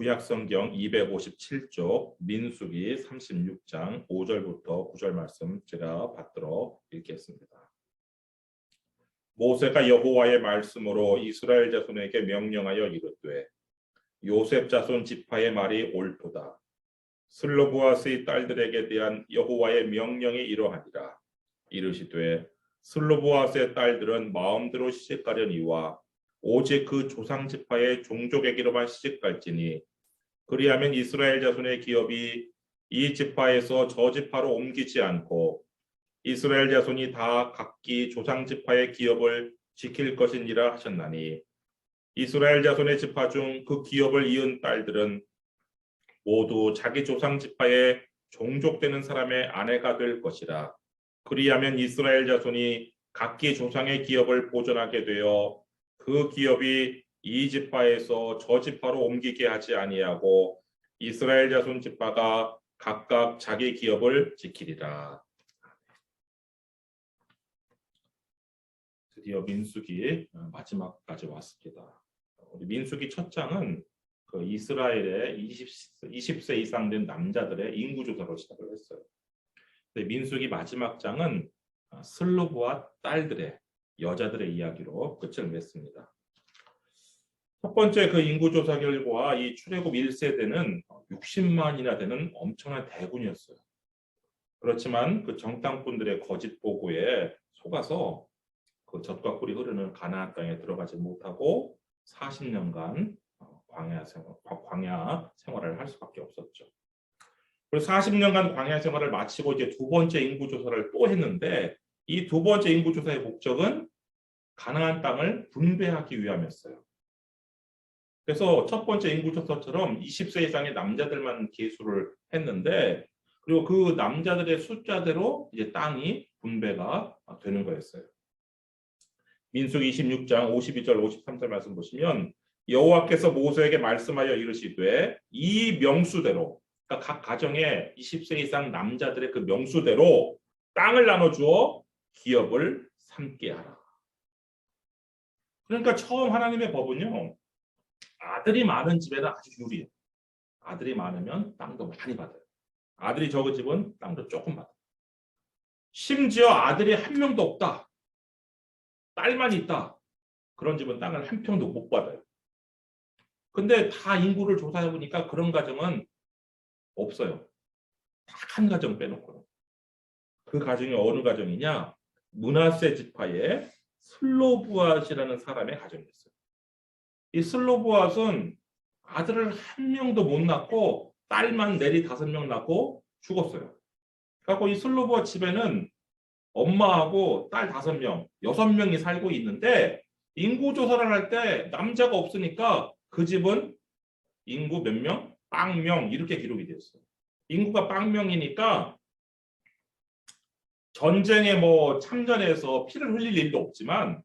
구약성경 257쪽 민수기 36장 5절부터 9절 말씀 제가 받들어 읽겠습니다. 모세가 여호와의 말씀으로 이스라엘 자손에게 명령하여 이르되 요셉 자손 지파의 말이 옳도다. 슬로브앗의 딸들에게 대한 여호와의 명령이 이러하니라. 이르시되 슬로브앗의 딸들은 마음대로 시집가려니와 오직 그 조상 지파의 종족에게로만 시집갈지니 그리하면 이스라엘 자손의 기업이 이 지파에서 저 지파로 옮기지 않고 이스라엘 자손이 다 각기 조상 지파의 기업을 지킬 것이니라 하셨나니 이스라엘 자손의 지파 중 그 기업을 이은 딸들은 모두 자기 조상 지파의 종족되는 사람의 아내가 될 것이라. 그리하면 이스라엘 자손이 각기 조상의 기업을 보존하게 되어 그 기업이 이 지파에서 저 지파로 옮기게 하지 아니하고 이스라엘 자손 지파가 각각 자기 기업을 지키리라. 드디어 민수기 마지막까지 왔습니다. 우리 민수기 첫 장은 그 이스라엘의 20세 이상 된 남자들의 인구 조사로 시작을 했어요. 민수기 마지막 장은 슬로브와 딸들의 여자들의 이야기로 끝을 맺습니다. 첫 번째 그 인구조사 결과 이 출애굽 1세대는 60만이나 되는 엄청난 대군이었어요. 그렇지만 그 정탐꾼들의 거짓 보고에 속아서 그 젖과 꿀이 흐르는 가나안 땅에 들어가지 못하고 40년간 광야 생활을 할 수밖에 없었죠. 그리고 40년간 광야 생활을 마치고 이제 두 번째 인구조사를 또 했는데 이 두 번째 인구조사의 목적은 가나안 땅을 분배하기 위함이었어요. 그래서 첫 번째 인구조사처럼 20세 이상의 남자들만 계수를 했는데 그리고 그 남자들의 숫자대로 이제 땅이 분배가 되는 거였어요. 민수기 26장 52절 53절 말씀 보시면 여호와께서 모세에게 말씀하여 이르시되 이 명수대로 그러니까 각 가정에 20세 이상 남자들의 그 명수대로 땅을 나눠주어 기업을 삼게 하라. 그러니까 처음 하나님의 법은요. 아들이 많은 집에는 아주 유리해요. 아들이 많으면 땅도 많이 받아요. 아들이 적은 집은 땅도 조금 받아요. 심지어 아들이 한 명도 없다. 딸만 있다. 그런 집은 땅을 한 평도 못 받아요. 근데 다 인구를 조사해 보니까 그런 가정은 없어요. 딱 한 가정 빼놓고는. 그 가정이 어느 가정이냐? 므낫세 지파의 슬로브앗이라는 사람의 가정이었어요. 이 슬로브앗은 아들을 한 명도 못 낳고 딸만 내리 5명 낳고 죽었어요. 그래서 이 슬로브앗 집에는 엄마하고 딸 5명, 6명이 살고 있는데 인구조사를 할 때 남자가 없으니까 그 집은 인구 몇 명? 빵명 이렇게 기록이 되었어요. 인구가 빵명이니까 전쟁에 뭐 참전해서 피를 흘릴 일도 없지만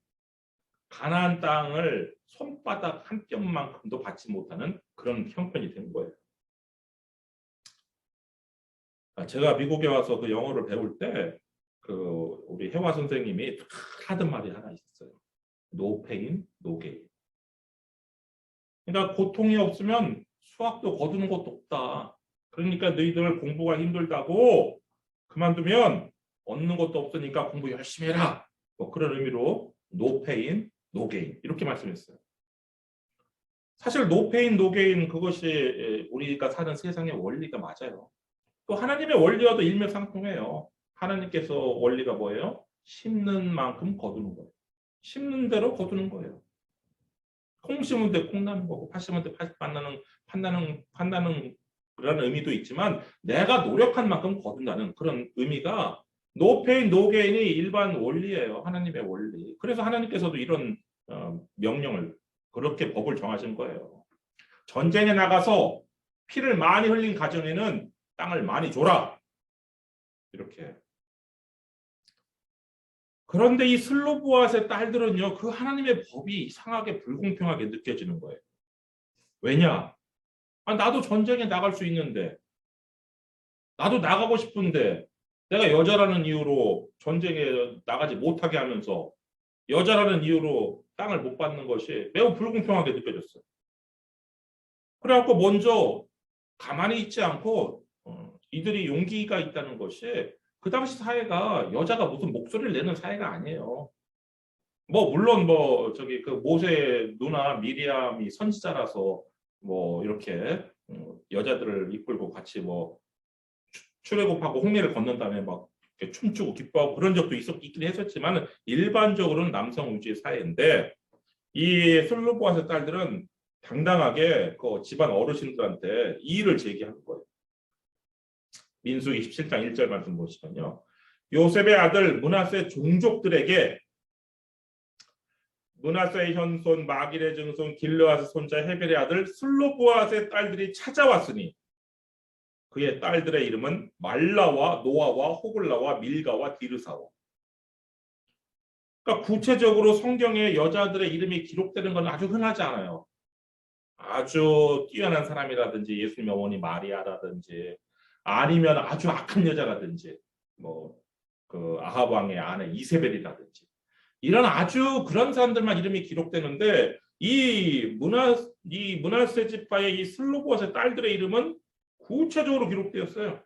가나안 땅을 손바닥 한 뼘만큼도 받지 못하는 그런 형편이 된 거예요. 제가 미국에 와서 그 영어를 배울 때 그 우리 해화 선생님이 하던 말이 하나 있었어요. No pain, no gain. 그러니까 고통이 없으면 수학도 거두는 것도 없다. 그러니까 너희들 공부가 힘들다고 그만두면 얻는 것도 없으니까 공부 열심히 해라. 뭐 그런 의미로 no pain, no gain 이렇게 말씀했어요. 사실 no pain, no gain 그것이 우리가 사는 세상의 원리가 맞아요. 또 하나님의 원리와도 일맥상통해요. 하나님께서 원리가 뭐예요? 심는 만큼 거두는 거예요. 심는 대로 거두는 거예요. 콩 심은 데 콩 나는 거고 팥 심은 데 팥 판다는 그런 의미도 있지만 내가 노력한 만큼 거둔다는 그런 의미가 no pain, no gain이 일반 원리예요. 하나님의 원리. 그래서 하나님께서도 이런 명령을 그렇게 법을 정하신 거예요. 전쟁에 나가서 피를 많이 흘린 가정에는 땅을 많이 줘라. 이렇게. 그런데 이 슬로브앗의 딸들은요. 그 하나님의 법이 이상하게 불공평하게 느껴지는 거예요. 왜냐? 나도 전쟁에 나갈 수 있는데 나도 나가고 싶은데 내가 여자라는 이유로 전쟁에 나가지 못하게 하면서 여자라는 이유로 땅을 못 받는 것이 매우 불공평하게 느껴졌어요. 그래갖고 먼저 가만히 있지 않고 이들이 용기가 있다는 것이 그 당시 사회가 여자가 무슨 목소리를 내는 사회가 아니에요. 뭐 물론 뭐 저기 그 모세의 누나 미리암이 선지자라서 뭐 이렇게 여자들을 이끌고 같이 뭐 출애굽하고 홍해를 건넌 다음에 막 이렇게 춤추고 기뻐하고 그런 적도 있긴 했었지만 일반적으로는 남성 위주의 사회인데 이 슬로보아스의 딸들은 당당하게 그 집안 어르신들한테 이의를 제기하는 거예요. 민수기 17장 1절 말씀 보시면요. 요셉의 아들 므낫세 종족들에게 므낫세의 현손 마길의 증손 길르앗의 손자 헤벨의 아들 슬로보아스의 딸들이 찾아왔으니 그의 딸들의 이름은 말라와 노아와 호글라와 밀가와 디르사와. 그러니까 구체적으로 성경에 여자들의 이름이 기록되는 건 아주 흔하지 않아요. 아주 뛰어난 사람이라든지 예수님 어머니 마리아라든지 아니면 아주 악한 여자라든지 뭐 그 아합 왕의 아내 이세벨이라든지 이런 아주 그런 사람들만 이름이 기록되는데 이 므낫세 지파의 이 슬로보아스의 딸들의 이름은 구체적으로 기록되었어요.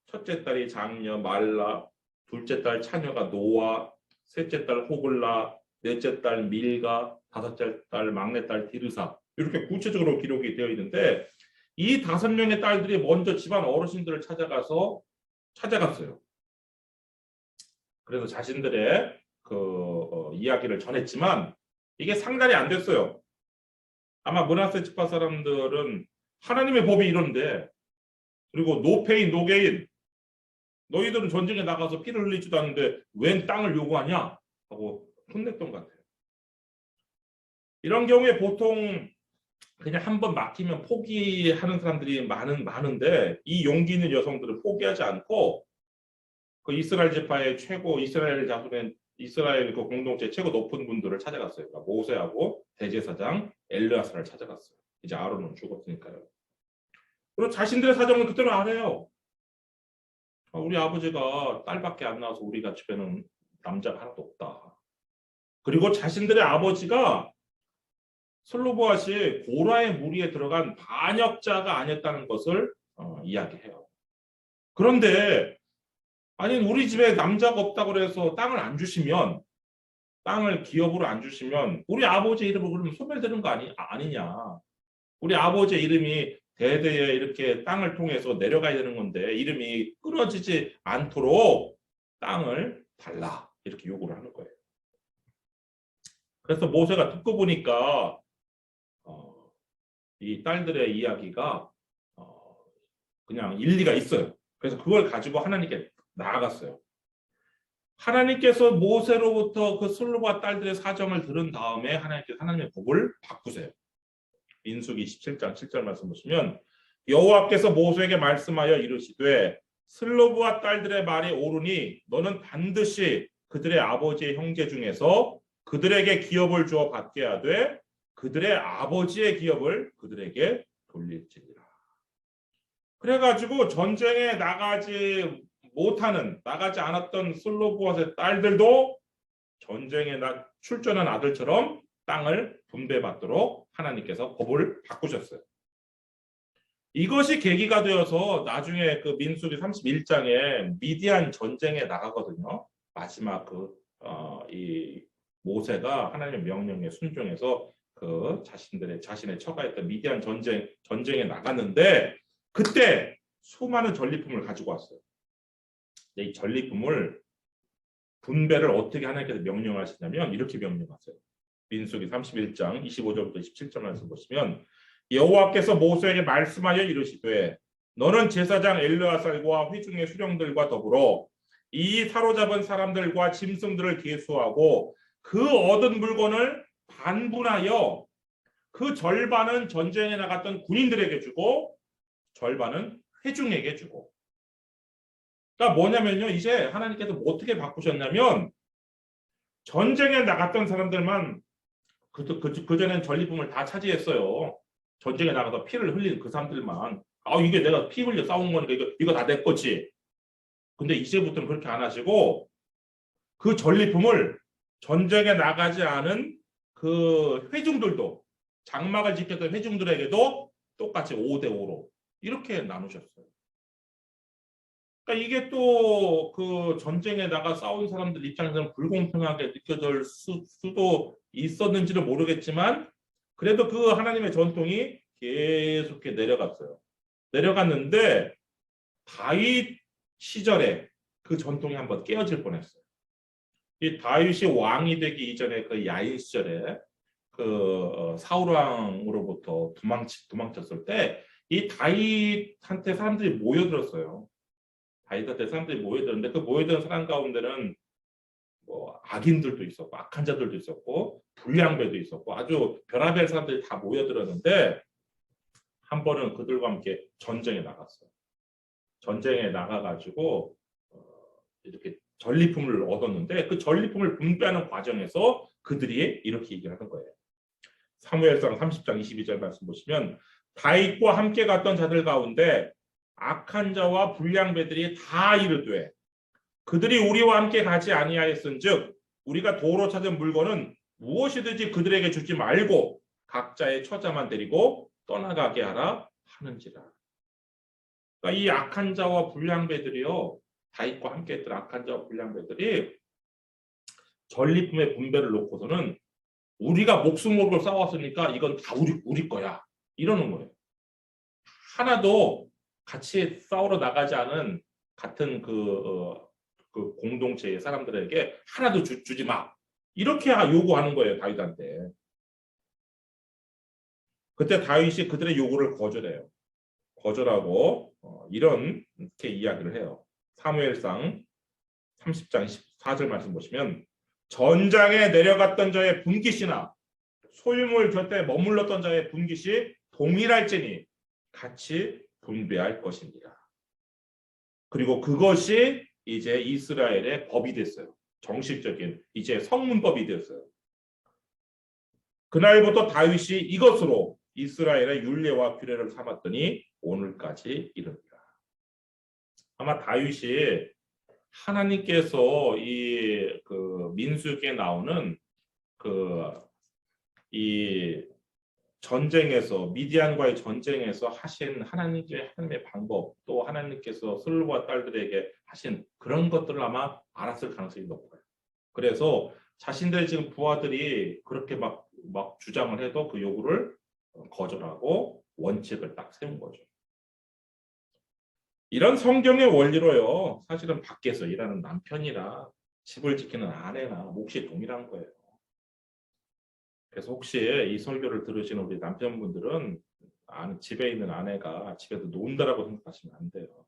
첫째 딸이 장녀 말라, 둘째 딸 차녀가 노아, 셋째 딸 호글라, 넷째 딸 밀가, 다섯째 딸 막내 딸 디르사 이렇게 구체적으로 기록이 되어 있는데 이 5명의 딸들이 먼저 집안 어르신들을 찾아갔어요. 그래서 자신들의 이야기를 전했지만 이게 상달이 안 됐어요. 아마 므낫세 지파 사람들은 하나님의 법이 이런데 그리고 노페인 노게인 너희들은 전쟁에 나가서 피를 흘리지도 않는데 웬 땅을 요구하냐 하고 혼냈던 것 같아요. 이런 경우에 보통 그냥 한번 막히면 포기하는 사람들이 많은데 이 용기 있는 여성들은 포기하지 않고 그 이스라엘 지파의 최고 이스라엘 자손의 이스라엘 그 공동체 최고 높은 분들을 찾아갔어요. 그러니까 모세하고 대제사장 엘르아사를 찾아갔어요. 이제 아론은 죽었으니까요. 그리고 자신들의 사정은 그대로 알아요. 우리 아버지가 딸밖에 안 나와서 우리가 집에는 남자가 하나도 없다. 그리고 자신들의 아버지가 슬로보아시 고라의 무리에 들어간 반역자가 아니었다는 것을 이야기해요. 그런데 아니 우리 집에 남자가 없다고 그래서 땅을 기업으로 안 주시면 우리 아버지 이름을 그러면 소멸되는 거 아니냐. 우리 아버지의 이름이 대대에 이렇게 땅을 통해서 내려가야 되는 건데 이름이 끊어지지 않도록 땅을 달라 이렇게 요구를 하는 거예요. 그래서 모세가 듣고 보니까 이 딸들의 이야기가 그냥 일리가 있어요. 그래서 그걸 가지고 하나님께 나아갔어요. 하나님께서 모세로부터 그 슬로바 딸들의 사정을 들은 다음에 하나님께서 하나님의 법을 바꾸세요. 민수기 17장 7절 말씀 보시면 여호와께서 모세에게 말씀하여 이르시되 슬로브와 딸들의 말이 옳으니 너는 반드시 그들의 아버지의 형제 중에서 그들에게 기업을 주어 받게 하되 그들의 아버지의 기업을 그들에게 돌릴지니라. 그래가지고 전쟁에 나가지 않았던 슬로보아스의 딸들도 전쟁에 출전한 아들처럼 땅을 분배받도록 하나님께서 법을 바꾸셨어요. 이것이 계기가 되어서 나중에 그 민수기 31장에 미디안 전쟁에 나가거든요. 마지막 이 모세가 하나님의 명령에 순종해서 그 자신의 처가했던 미디안 전쟁에 나갔는데 그때 수많은 전리품을 가지고 왔어요. 이 전리품을 분배를 어떻게 하나님께서 명령하시냐면 이렇게 명령하세요. 민수기 31장 25절부터 27절 말씀 보시면 여호와께서 모세에게 말씀하여 이르시되 너는 제사장 엘르아살과 회중의 수령들과 더불어 이 사로잡은 사람들과 짐승들을 계수하고 그 얻은 물건을 반분하여 그 절반은 전쟁에 나갔던 군인들에게 주고 절반은 회중에게 주고. 그러니까 뭐냐면요. 이제 하나님께서 어떻게 바꾸셨냐면 전쟁에 나갔던 사람들만 그전엔 전리품을 다 차지했어요. 전쟁에 나가서 피를 흘린 그 사람들만. 이게 내가 피 흘려 싸운 거니까 이거 다 내 거지. 근데 이제부터는 그렇게 안 하시고 그 전리품을 전쟁에 나가지 않은 그 회중들도 장막을 지켰던 회중들에게도 똑같이 5대 5로 이렇게 나누셨어요. 그러니까 이게 또 그 전쟁에 나가 싸운 사람들 입장에서는 불공평하게 느껴질 수도 있었는지는 모르겠지만 그래도 그 하나님의 전통이 계속 내려갔어요. 내려갔는데 다윗 시절에 그 전통이 한번 깨어질 뻔했어요. 이 다윗이 왕이 되기 이전에 그 야인 시절에 그 사울 왕으로부터 도망쳤을 때 이 다윗한테 사람들이 모여들었어요. 다윗한테 사람들이 모여들었는데 그 모여든 사람 가운데는 뭐 악인들도 있었고 악한 자들도 있었고 불량배도 있었고 아주 별의별 사람들이 다 모여들었는데 한 번은 그들과 함께 전쟁에 나갔어요. 전쟁에 나가가지고 이렇게 전리품을 얻었는데 그 전리품을 분배하는 과정에서 그들이 이렇게 얘기를 하는 거예요. 사무엘상 30장 22절 말씀 보시면 다윗과 함께 갔던 자들 가운데 악한 자와 불량배들이 다 이르되 그들이 우리와 함께 가지 아니하였은즉 우리가 도로 찾은 물건은 무엇이든지 그들에게 주지 말고 각자의 처자만 데리고 떠나가게 하라 하는지라. 그러니까 이 악한 자와 불량배들이요, 다윗과 함께했던 악한 자와 불량배들이 전리품의 분배를 놓고서는 우리가 목숨 걸고 싸웠으니까 이건 다 우리 거야 이러는 거예요. 하나도 같이 싸우러 나가지 않은 같은 그 공동체의 사람들에게 하나도 주지 마 이렇게 요구하는 거예요 다윗한테. 그때 다윗이 그들의 요구를 거절해요. 거절하고 이렇게 이야기를 해요. 사무엘상 30장 14절 말씀 보시면 전장에 내려갔던 자의 분깃이나 소유물 곁에 머물렀던 자의 분깃이 동일할지니 같이 분배할 것입니다. 그리고 그것이 이제 이스라엘의 법이 됐어요. 정식적인 이제 성문법이 되었어요. 그날부터 다윗이 이것으로 이스라엘의 율례와 규례를 삼았더니 오늘까지 이릅니다. 아마 다윗이 하나님께서 이 그 민수기에 나오는 이 전쟁에서 미디안과의 전쟁에서 하신 하나님의 방법 또 하나님께서 슬로와 딸들에게 하신 그런 것들을 아마 알았을 가능성이 높아요. 그래서 자신들의 지금 부하들이 그렇게 막 주장을 해도 그 요구를 거절하고 원칙을 딱 세운 거죠. 이런 성경의 원리로요. 사실은 밖에서 일하는 남편이나 집을 지키는 아내나 몫이 동일한 거예요. 그래서 혹시 이 설교를 들으시는 우리 남편분들은 집에 있는 아내가 집에서 논다라고 생각하시면 안 돼요.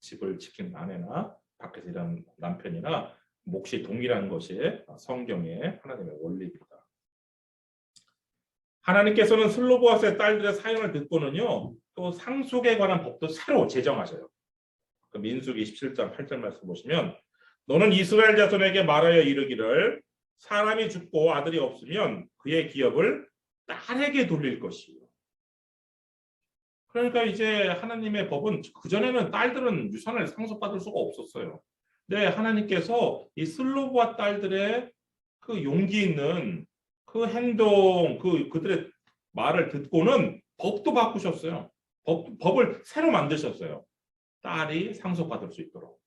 집을 지키는 아내나 밖에서 일하는 남편이나 몫이 동일한 것이 성경의 하나님의 원리입니다. 하나님께서는 슬로보아스의 딸들의 사연을 듣고는요. 또 상속에 관한 법도 새로 제정하셔요. 민수기 27장 8절 말씀 보시면 너는 이스라엘 자손에게 말하여 이르기를 사람이 죽고 아들이 없으면 그의 기업을 딸에게 돌릴 것이요. 그러니까 이제 하나님의 법은 그전에는 딸들은 유산을 상속받을 수가 없었어요. 근데 하나님께서 이 슬로보아 딸들의 그 용기 있는 그 행동, 그들의 말을 듣고는 법도 바꾸셨어요. 법을 새로 만드셨어요. 딸이 상속받을 수 있도록.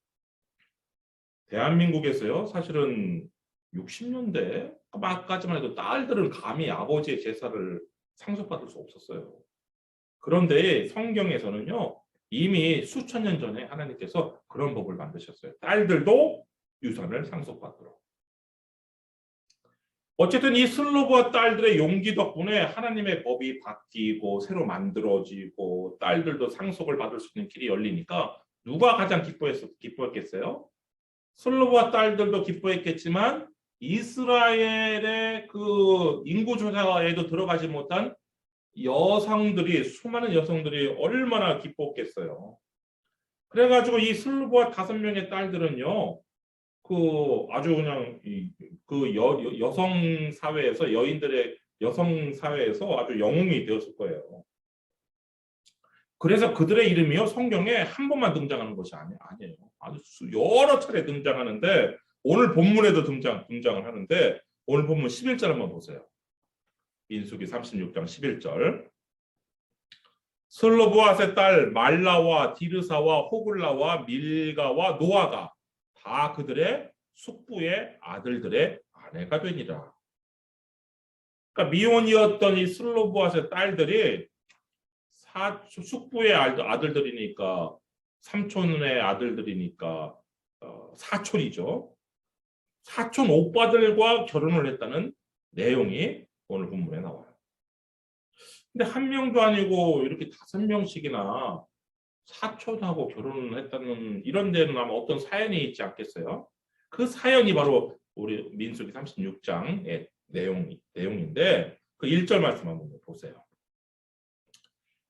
대한민국에서요, 사실은 60년대까지만 해도 딸들은 감히 아버지의 제사를 상속받을 수 없었어요. 그런데 성경에서는요, 이미 수천 년 전에 하나님께서 그런 법을 만드셨어요. 딸들도 유산을 상속받도록. 어쨌든 이 슬로보아 딸들의 용기 덕분에 하나님의 법이 바뀌고 새로 만들어지고 딸들도 상속을 받을 수 있는 길이 열리니까 누가 가장 기뻐했겠어요? 슬로보아 딸들도 기뻐했겠지만 이스라엘의 그 인구 조사에도 들어가지 못한 여성들이 수많은 여성들이 얼마나 기뻤겠어요. 그래가지고 이 슬로보아 5명의 딸들은요. 아주 그냥 여성 사회에서 여인들의 여성 사회에서 아주 영웅이 되었을 거예요. 그래서 그들의 이름이요 성경에 한 번만 등장하는 것이 아니에요. 아주 여러 차례 등장하는데 오늘 본문에도 등장을 하는데 오늘 본문 11절 한번 보세요. 민수기 36장 11절. 슬로보앗의 딸 말라와 디르사와 호글라와 밀가와 노아가 다 그들의 숙부의 아들들의 아내가 되니라. 그러니까 미혼이었던 이 슬로보앗의 딸들이 숙부의 아들들이니까 삼촌의 아들들이니까 사촌이죠. 사촌 오빠들과 결혼을 했다는 내용이 오늘 본문에 나와요. 근데 한 명도 아니고 이렇게 5명씩이나 사촌하고 결혼을 했다는 이런 데는 아마 어떤 사연이 있지 않겠어요? 그 사연이 바로 우리 민수기 36장의 내용인데 그 1절 말씀 한번 보세요.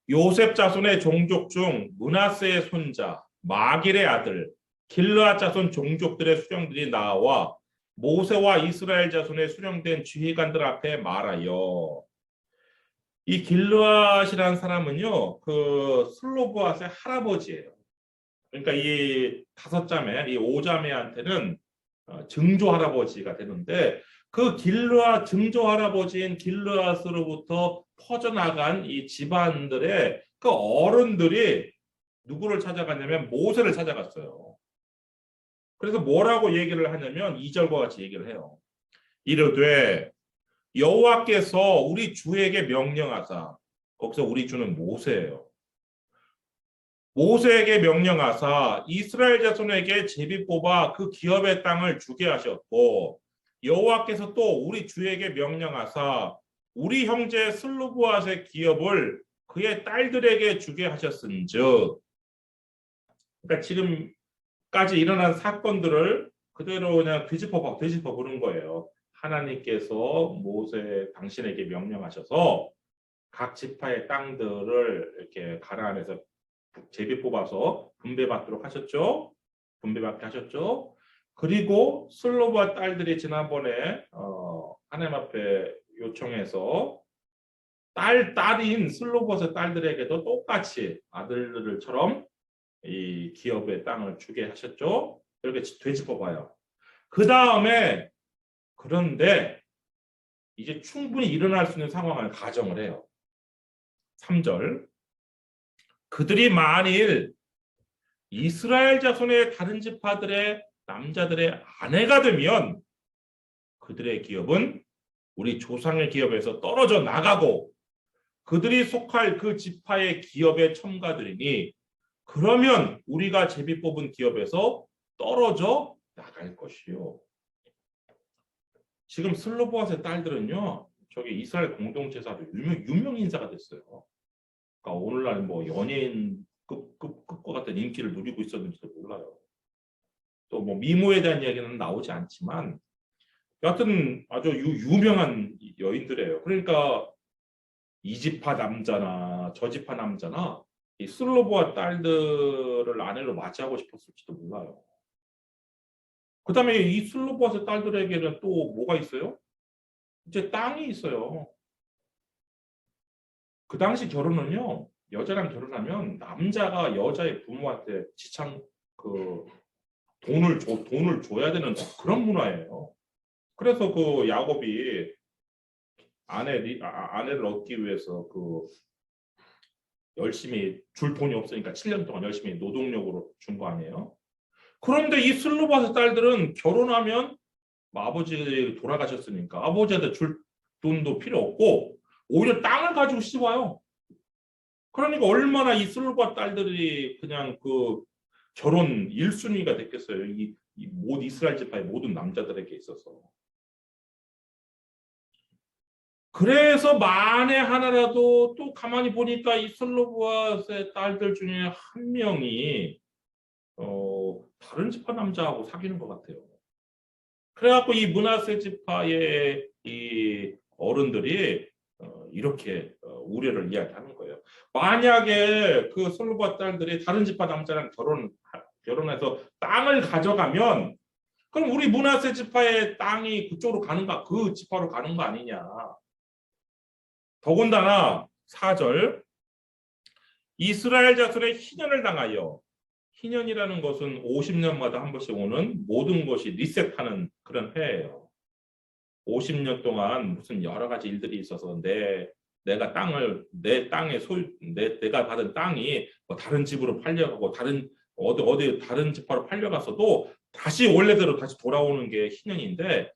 요셉 자손의 종족 중 므낫세의 손자 마길의 아들 길르앗 자손 종족들의 수령들이 나와 모세와 이스라엘 자손의 수령된 지휘관들 앞에 말하여. 이 길르앗이라는 사람은요, 그 슬로보앗의 할아버지예요. 그러니까 이 5자매, 이 5자매한테는 증조 할아버지가 되는데 그 길르앗 증조 할아버지인 길르앗으로부터 퍼져나간 이 집안들의 그 어른들이 누구를 찾아갔냐면 모세를 찾아갔어요. 그래서 뭐라고 얘기를 하냐면 2절과 같이 얘기를 해요. 이르되 여호와께서 우리 주에게 명령하사, 거기서 우리 주는 모세예요. 모세에게 명령하사 이스라엘 자손에게 제비 뽑아 그 기업의 땅을 주게 하셨고 여호와께서 또 우리 주에게 명령하사 우리 형제 슬로보앗의 기업을 그의 딸들에게 주게 하셨은즉. 그러니까 지금까지 일어난 사건들을 그대로 그냥 되짚어 보는 거예요. 하나님께서 모세 당신에게 명령하셔서 각 지파의 땅들을 이렇게 가나안에서 제비 뽑아서 분배받도록 하셨죠. 분배받게 하셨죠. 그리고 슬로보아 딸들이 지난번에 하나님 앞에 요청해서 딸인 슬로보아의 딸들에게도 똑같이 아들들처럼 이 기업의 땅을 주게 하셨죠. 이렇게 되짚어봐요. 그 다음에 그런데 이제 충분히 일어날 수 있는 상황을 가정을 해요. 3절. 그들이 만일 이스라엘 자손의 다른 지파들의 남자들의 아내가 되면 그들의 기업은 우리 조상의 기업에서 떨어져 나가고 그들이 속할 그 지파의 기업에 첨가되리니 그러면 우리가 제비 뽑은 기업에서 떨어져 나갈 것이요. 지금 슬로보앗의 딸들은요, 저기 이스라엘 공동체사로 유명 인사가 됐어요. 그러니까 오늘날 뭐 연예인급과 같은 인기를 누리고 있었는지도 몰라요. 또 뭐 미모에 대한 이야기는 나오지 않지만 여하튼 아주 유명한 여인들이에요. 그러니까 이 지파 남자나 저 지파 남자나 이 슬로보아 딸들을 아내로 맞이하고 싶었을지도 몰라요. 그 다음에 이 슬로보아의 딸들에게는 또 뭐가 있어요? 이제 땅이 있어요. 그 당시 결혼은요, 여자랑 결혼하면 남자가 여자의 부모한테 돈을 줘야 되는 그런 문화예요. 그래서 그 야곱이 아내를 얻기 위해서 열심히 줄 돈이 없으니까 7년 동안 열심히 노동력으로 준 거 아니에요? 그런데 이 슬로바스 딸들은 결혼하면 아버지 돌아가셨으니까 아버지한테 줄 돈도 필요 없고 오히려 땅을 가지고 시집 와요. 그러니까 얼마나 이 슬로바 딸들이 그냥 결혼 1순위가 됐겠어요. 이스라엘 지파의 모든 남자들에게 있어서. 그래서 만에 하나라도 또 가만히 보니까 이 슬로보아의 딸들 중에 한 명이 다른 지파 남자하고 사귀는 것 같아요. 그래갖고 이 므낫세 지파의 이 어른들이 이렇게 우려를 이야기하는 거예요. 만약에 그 슬로보아 딸들이 다른 지파 남자랑 결혼해서 땅을 가져가면 그럼 우리 므낫세 지파의 땅이 그쪽으로 그 지파로 가는 거 아니냐. 더군다나 4절 이스라엘 자손의 희년을 당하여, 희년이라는 것은 50년마다 한 번씩 오는 모든 것이 리셋하는 그런 해예요. 50년 동안 무슨 여러 가지 일들이 있어서 내 내가 내 땅의 내가 받은 땅이 뭐 다른 집으로 팔려가고 어디 다른 지파로 팔려갔어도 다시 원래대로 다시 돌아오는 게 희년인데,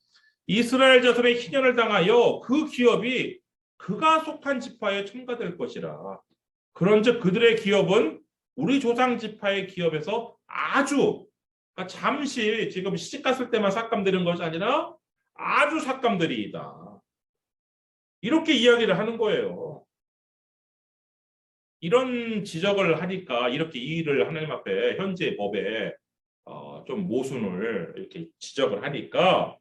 이스라엘 자손의 희년을 당하여 그 기업이 그가 속한 지파에 첨가될 것이라. 그런즉 그들의 기업은 우리 조상 지파의 기업에서 아주, 그러니까 잠시 지금 시집 갔을 때만 삭감되는 것이 아니라 아주 삭감들이다. 이렇게 이야기를 하는 거예요. 이런 지적을 하니까 이렇게 이 일을 하나님 앞에 현재 법에 좀 모순을 이렇게 지적을 하니까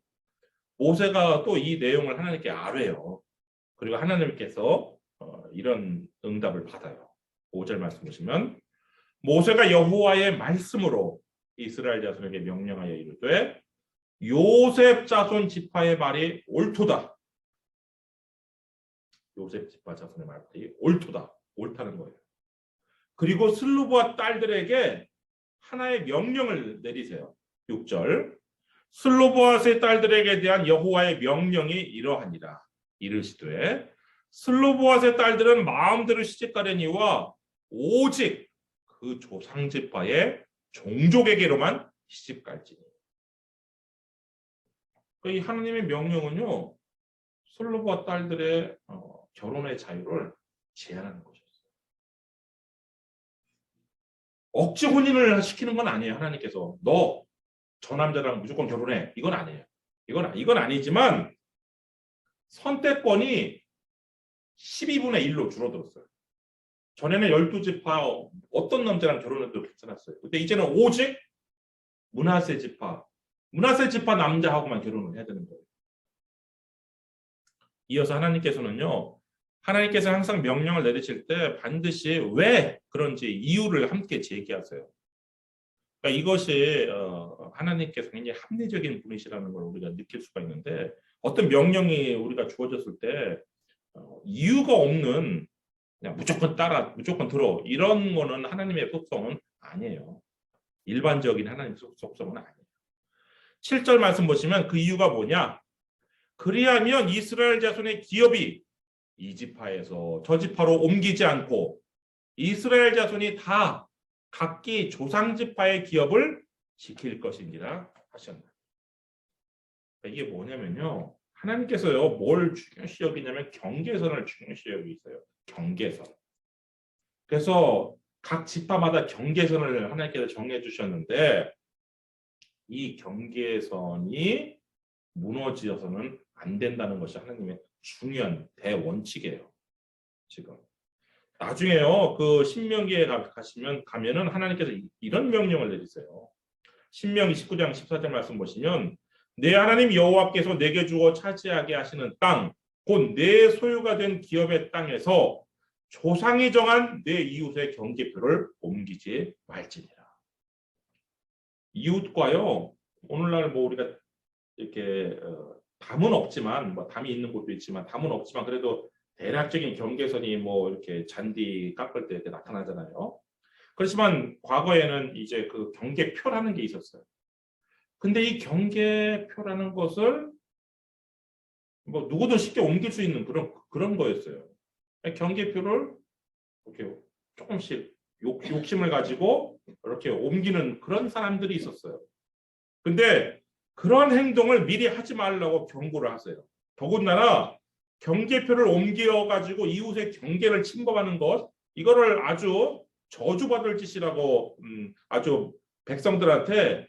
모세가 또 이 내용을 하나님께 아뢰요. 그리고 하나님께서 이런 응답을 받아요. 5절 말씀 보시면, 모세가 여호와의 말씀으로 이스라엘 자손에게 명령하여 이르되 요셉 자손 지파의 말이 옳도다. 요셉 지파 자손의 말이 옳도다. 옳다는 거예요. 그리고 슬루브와 딸들에게 하나의 명령을 내리세요. 6절, 슬로보앗의 딸들에게 대한 여호와의 명령이 이러하니라. 이르시되 슬로보앗의 딸들은 마음대로 시집가려니와 오직 그 조상 지파의 종족에게로만 시집갈지니. 이 하나님의 명령은요, 슬로보앗 딸들의 결혼의 자유를 제한하는 것이었어요. 억지 혼인을 시키는 건 아니에요. 하나님께서 너 저 남자랑 무조건 결혼해, 이건 아니에요. 이건 아니지만 선택권이 12분의 1로 줄어들었어요. 전에는 12지파 어떤 남자랑 결혼해도 괜찮았어요. 근데 이제는 오직 므낫세 지파 남자하고만 결혼을 해야 되는 거예요. 이어서 하나님께서 항상 명령을 내리실 때 반드시 왜 그런지 이유를 함께 제기하세요. 그러니까 이것이 하나님께서 굉장히 합리적인 분이시라는 걸 우리가 느낄 수가 있는데, 어떤 명령이 우리가 주어졌을 때 이유가 없는 그냥 무조건 따라, 무조건 들어, 이런 거는 하나님의 속성은 아니에요. 일반적인 하나님의 속성은 아니에요. 7절 말씀 보시면 그 이유가 뭐냐? 그리하면 이스라엘 자손의 기업이 이 지파에서 저 지파로 옮기지 않고 이스라엘 자손이 다 각기 조상 지파의 기업을 지킬 것이니라 하셨나요? 이게 뭐냐면요, 하나님께서요 뭘 중요시 여기냐면 경계선을 중요시 여기고 있어요. 경계선. 그래서 각 지파마다 경계선을 하나님께서 정해 주셨는데, 이 경계선이 무너지어서는 안 된다는 것이 하나님의 중요한 대원칙이에요. 지금 나중에요 그 신명기에 가면은 하나님께서 이런 명령을 내리세요. 신명기 19장 14절 말씀 보시면, 내 하나님 여호와께서 내게 주어 차지하게 하시는 땅, 곧 내 소유가 된 기업의 땅에서 조상이 정한 내 이웃의 경계표를 옮기지 말지니라. 이웃과요, 오늘날 뭐 우리가 이렇게 담은 없지만, 뭐 담이 있는 곳도 있지만 담은 없지만 그래도 대략적인 경계선이 뭐 이렇게 잔디 깎을 때 이렇게 나타나잖아요. 그렇지만 과거에는 이제 그 경계표라는 게 있었어요. 근데 이 경계표라는 것을 뭐 누구든 쉽게 옮길 수 있는 그런 거였어요. 경계표를 이렇게 조금씩 욕심을 가지고 이렇게 옮기는 그런 사람들이 있었어요. 근데 그런 행동을 미리 하지 말라고 경고를 하세요. 더군다나 경계표를 옮겨 가지고 이웃의 경계를 침범하는 것, 이거를 아주 저주받을 짓이라고 아주 백성들한테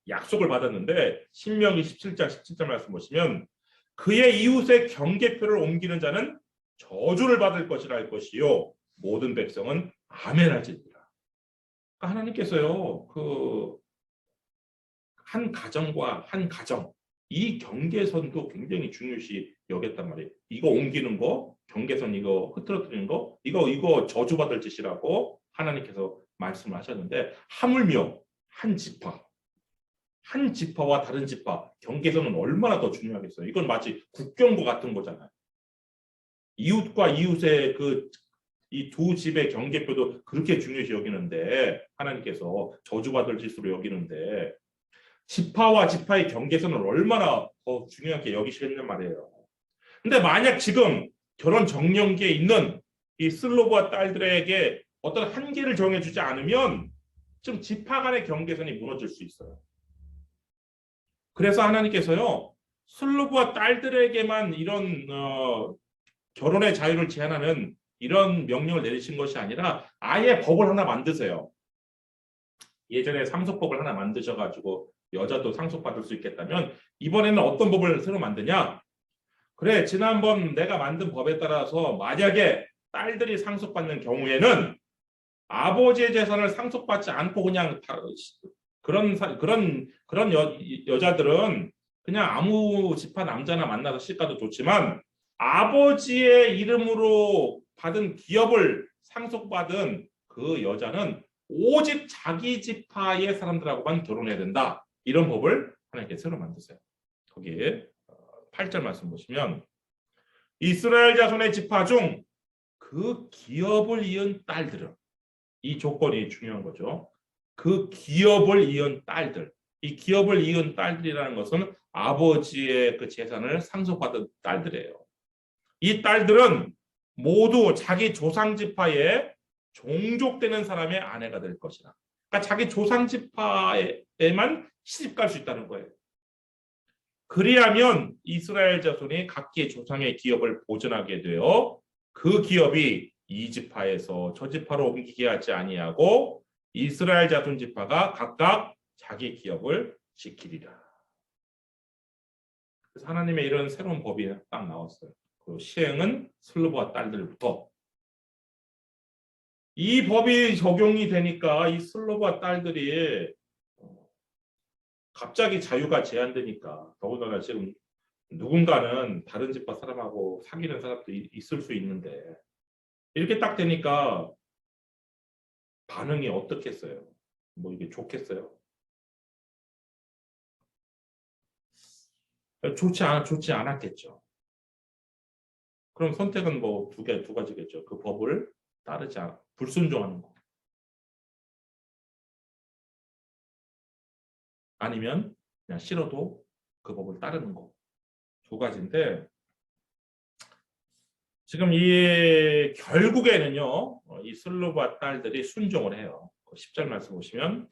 약속을 받았는데, 신명기 17장 17절 말씀 보시면, 그의 이웃의 경계표를 옮기는 자는 저주를 받을 것이라 할 것이요 모든 백성은 아멘 할지니라. 그러니까 하나님께서요 그 한 가정과 한 가정, 이 경계선도 굉장히 중요시 여겼단 말이에요. 이거 옮기는 거, 경계선 이거 흐트러뜨리는 거, 이거 저주받을 짓이라고 하나님께서 말씀을 하셨는데, 하물며 한 지파와 다른 지파 경계선은 얼마나 더 중요하겠어요. 이건 마치 국경과 같은 거잖아요. 이웃과 이웃의 이 두 집의 경계표도 그렇게 중요시 여기는데, 하나님께서 저주받을 짓으로 여기는데, 지파와 지파의 경계선을 얼마나 더 중요하게 여기시겠냔 말이에요. 근데 만약 지금 결혼 정령기에 있는 이 슬로브와 딸들에게 어떤 한계를 정해주지 않으면 좀 지파 간의 경계선이 무너질 수 있어요. 그래서 하나님께서요, 슬로브와 딸들에게만 이런 결혼의 자유를 제한하는 이런 명령을 내리신 것이 아니라 아예 법을 하나 만드세요. 예전에 상속법을 하나 만드셔가지고 여자도 상속받을 수 있겠다면 이번에는 어떤 법을 새로 만드냐? 그래, 지난번 내가 만든 법에 따라서 만약에 딸들이 상속받는 경우에는 아버지의 재산을 상속받지 않고 그냥 그런 여자들은 그냥 아무 집안 남자나 만나서 시집가도 좋지만 아버지의 이름으로 받은 기업을 상속받은 그 여자는 오직 자기 지파의 사람들하고만 결혼해야 된다. 이런 법을 하나님께 새로 만드세요. 거기에 8절 말씀 보시면 이스라엘 자손의 지파 중 그 기업을 이은 딸들은, 이 조건이 중요한 거죠. 그 기업을 이은 딸들, 이 기업을 이은 딸들이라는 것은 아버지의 그 재산을 상속받은 딸들이에요. 이 딸들은 모두 자기 조상 지파에 종족되는 사람의 아내가 될 것이다. 그러니까 자기 조상 지파에만 시집갈 수 있다는 거예요. 그리하면 이스라엘 자손이 각기 조상의 기업을 보존하게 되어 그 기업이 이 지파에서 저 지파로 옮기게 하지 아니하고 이스라엘 자손 지파가 각각 자기 기업을 지키리라. 그래서 하나님의 이런 새로운 법이 딱 나왔어요. 그 시행은 슬로브와 딸들부터. 이 법이 적용이 되니까 이 슬로브와 딸들이 갑자기 자유가 제한되니까, 더군다나 지금 누군가는 다른 집파 사람하고 사귀는 사람도 있을 수 있는데 이렇게 딱 되니까 반응이 어떻겠어요? 뭐 이게 좋겠어요? 좋지 않았겠죠. 그럼 선택은 뭐 두 가지겠죠. 그 법을 따르지 않아 불순종하는 거, 아니면 그냥 싫어도 그 법을 따르는 거, 두 가지인데 지금 이 결국에는요, 이 슬로브와 딸들이 순종을 해요. 10절 말씀 보시면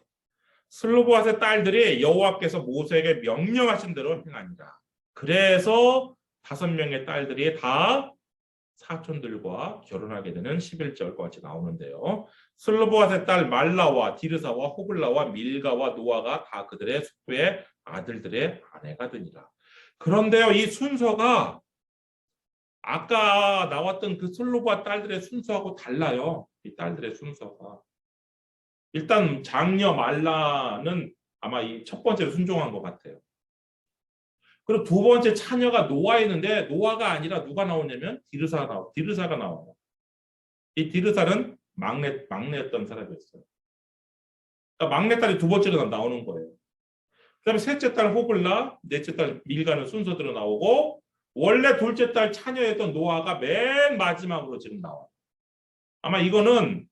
슬로브앗의 딸들이 여호와께서 모세에게 명령하신 대로 행하니라. 그래서 5명의 딸들이 다 사촌들과 결혼하게 되는 11절과 같이 나오는데요. 슬로브앗의 딸 말라와 디르사와 호글라와 밀가와 노아가 다 그들의 숙부의 아들들의 아내가 되니라. 그런데요, 이 순서가 아까 나왔던 그 슬로브앗 딸들의 순서하고 달라요. 이 딸들의 순서가. 일단 장녀 말라는 아마 이 첫 번째로 순종한 것 같아요. 그리고 두 번째 차녀가 노아였는데 노아가 아니라 누가 나오냐면 디르사가 나와요. 이 디르사는 막내였던 사람이었어요. 그러니까 막내딸이 두 번째로 나오는 거예요. 그다음에 셋째 딸 호글라, 넷째 딸 밀가는 순서대로 나오고 원래 둘째 딸 차녀였던 노아가 맨 마지막으로 지금 나와요. 아마 이거는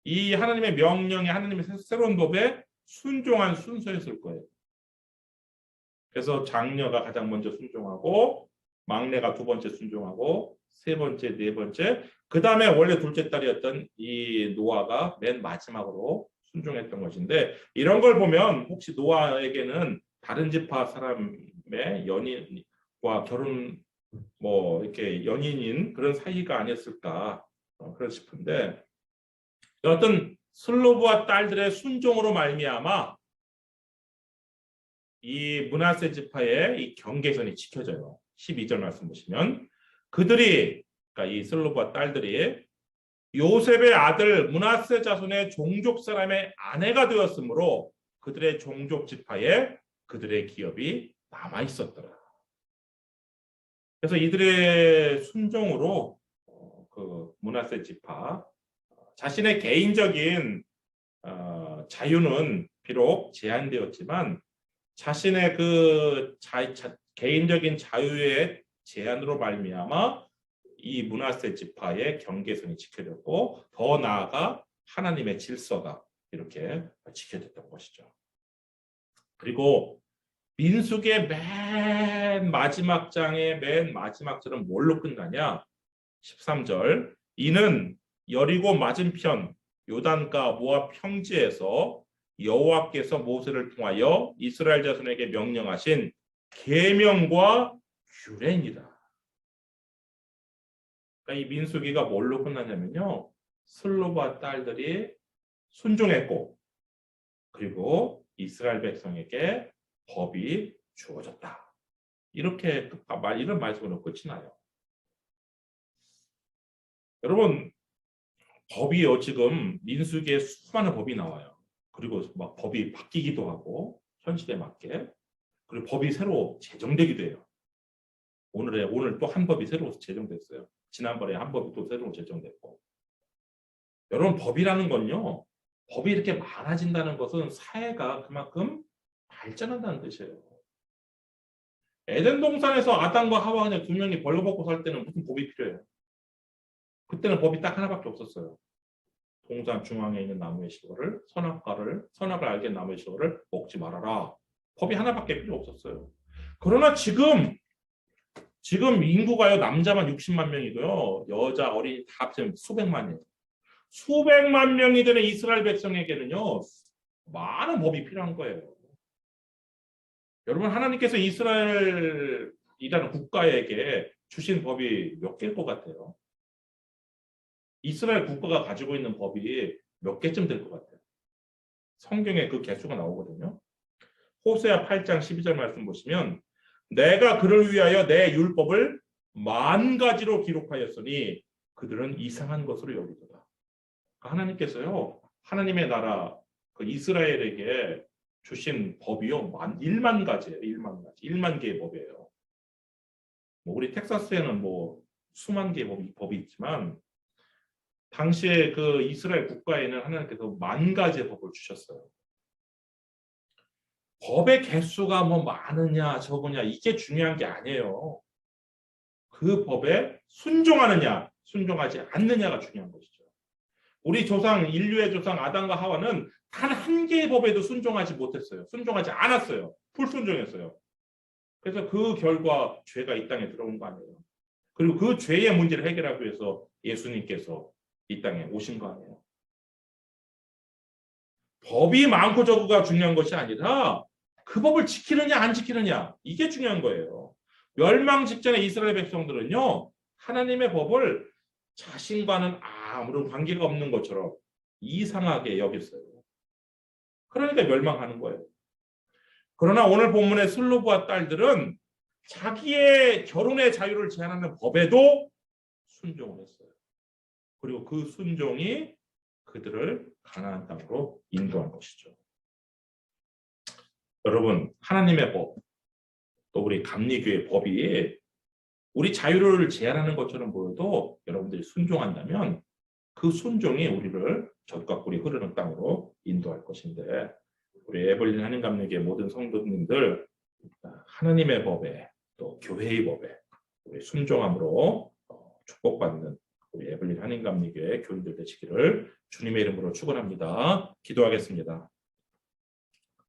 이 하나님의 명령에 하나님의 새로운 법에 순종한 순서였을 거예요. 그래서 장녀가 가장 먼저 순종하고 막내가 두 번째 순종하고 세 번째, 네 번째, 그 다음에 원래 둘째 딸이었던 이 노아가 맨 마지막으로 순종했던 것인데 이런 걸 보면 혹시 노아에게는 다른 지파 사람의 연인과 결혼 뭐 이렇게 연인인 그런 사이가 아니었을까 그런 싶은데 어떤 슬로브와 딸들의 순종으로 말미암아 이 므낫세 지파의 이 경계선이 지켜져요. 12절 말씀 보시면 그들이 그러니까 이 슬로브와 딸들이 요셉의 아들 므낫세 자손의 종족 사람의 아내가 되었으므로 그들의 종족 지파에 그들의 기업이 남아 있었더라. 그래서 이들의 순종으로 그 므낫세 지파 자신의 개인적인 자유는 비록 제한되었지만 자신의 그 개인적인 자유의 제한으로 말미암아 이 므낫세 지파의 경계선이 지켜졌고 더 나아가 하나님의 질서가 이렇게 지켜졌던 것이죠. 그리고 민수기의 맨 마지막 장의 맨 마지막 절은 뭘로 끝나냐? 13절 이는 여리고 맞은편 요단가 모압 평지에서 여호와께서 모세를 통하여 이스라엘 자손에게 명령하신 계명과 규례니라. 그러니까 이 민수기가 뭘로 끝나냐면요. 슬로바 딸들이 순종했고 그리고 이스라엘 백성에게 법이 주어졌다. 이렇게 이런 말씀으로 끝이 나요. 여러분 법이요 지금 민수기에 수많은 법이 나와요. 그리고 막 법이 바뀌기도 하고 현실에 맞게 그리고 법이 새로 제정되기도 해요. 오늘 또 한 법이 새로 제정됐어요. 지난번에 한 법이 또 새로 제정됐고. 여러분 법이라는 건요. 법이 이렇게 많아진다는 것은 사회가 그만큼 발전한다는 뜻이에요. 에덴 동산에서 아담과 하와 그냥 두 명이 벌거벗고 살 때는 무슨 법이 필요해요? 그때는 법이 딱 하나밖에 없었어요. 동산 중앙에 있는 나무의 실과를 선악을 알게 나무의 실과를 먹지 말아라. 법이 하나밖에 필요 없었어요. 그러나 지금 인구가요 남자만 60만 명이고요 여자 어린이 다 합치면 수백만이에요. 수백만 명이 되는 이스라엘 백성에게는요 많은 법이 필요한 거예요. 여러분 하나님께서 이스라엘이라는 국가에게 주신 법이 몇 개일 것 같아요? 이스라엘 국가가 가지고 있는 법이 몇 개쯤 될 것 같아요? 성경에 그 개수가 나오거든요. 호세아 8장 12절 말씀 보시면 내가 그를 위하여 내 율법을 10,000가지로 기록하였으니 그들은 이상한 것으로 여기도다. 하나님께서요 하나님의 나라 그 이스라엘에게 주신 법이요 1만 가지예요. 1만 개의 법이에요. 뭐 우리 텍사스에는 뭐 수만 개의 법이 있지만 당시에 그 이스라엘 국가에는 하나님께서 10,000가지의 법을 주셨어요. 법의 개수가 뭐 많으냐 적으냐 이게 중요한 게 아니에요. 그 법에 순종하느냐 순종하지 않느냐가 중요한 것이죠. 우리 인류의 조상 아담과 하와는 단 한 개의 법에도 순종하지 못했어요. 순종하지 않았어요. 불순종했어요. 그래서 그 결과 죄가 이 땅에 들어온 거 아니에요. 그리고 그 죄의 문제를 해결하기 위해서 예수님께서 이 땅에 오신 거 아니에요. 법이 많고 적고가 중요한 것이 아니라 그 법을 지키느냐 안 지키느냐 이게 중요한 거예요. 멸망 직전의 이스라엘 백성들은요 하나님의 법을 자신과는 아무런 관계가 없는 것처럼 이상하게 여겼어요. 그러니까 멸망하는 거예요. 그러나 오늘 본문의 슬로브와 딸들은 자기의 결혼의 자유를 제한하는 법에도 순종을 했어요. 그리고 그 순종이 그들을 가나안 땅으로 인도한 것이죠. 여러분 하나님의 법, 또 우리 감리교의 법이 우리 자유를 제한하는 것처럼 보여도 여러분들이 순종한다면 그 순종이 우리를 젖과 꿀이 흐르는 땅으로 인도할 것인데 우리 에블린 한인감리교의 모든 성도님들 하나님의 법에 또 교회의 법에 우리 순종함으로 축복받는 우리 에블린 한인감리교의 교인들 되시기를 주님의 이름으로 축원합니다. 기도하겠습니다.